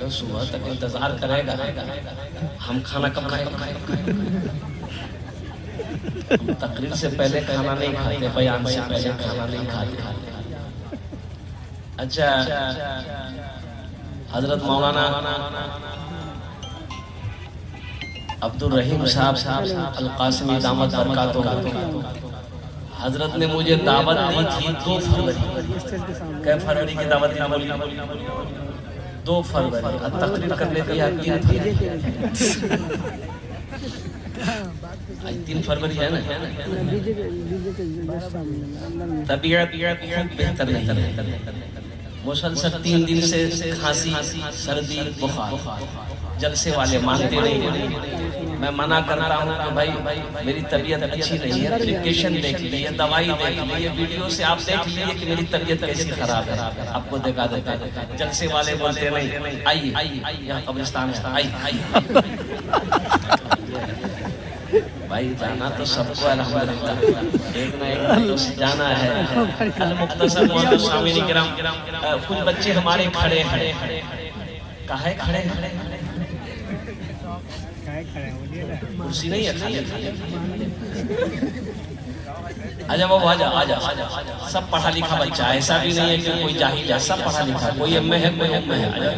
तो सुबह तक इंतजार करेगा, हम खाना कब खाएं? हम तकरीर से पहले खाना नहीं खाते, बयान से पहले खाना नहीं खाते। अच्छा, हजरत मौलाना अब्दुल रहीम साहब अल कासिमी दामत बरकातुहू, हजरत ने मुझे दावत दी थी 2 फरवरी। क्या फरवरी की दावत दी? 2 फरवरी। तकरीर करने दी 3 फरवरी है ना। तबीयत बेहतर नहीं है, मुसलसल 3 दिन से खांसी, सर्दी, बुखार। जलसे वाले मानते नहीं। मैं मना करता हूँ कि भाई मेरी तबीयत अच्छी नहीं है, एप्लीकेशन देख लीजिए, दवाई देख लीजिए, वीडियो से आप देख लीजिए कि मेरी तबीयत कैसी खराब है, आपको देखा देता है। जलसे वाले बोलते नहीं, आइए यहाँ कब्रिस्तान है, आइए। भाई जाना तो सबको अल्हम्दुलिल्लाह, एक ना एक तो जाना है। अल-मुख्तसर मोहतरम सामीन किराम, कुछ बच्चे हमारे खड़े हैं, काहे खड़े हैं? कुर्सी नहीं है, खाली। आजा बाबू, आजा। सब पढ़ा लिखा बच्चा, ऐसा भी नहीं है कि कोई जाहिल है, सब पढ़ा लिखा। कोई एम में है, कोई एम में है। आजा।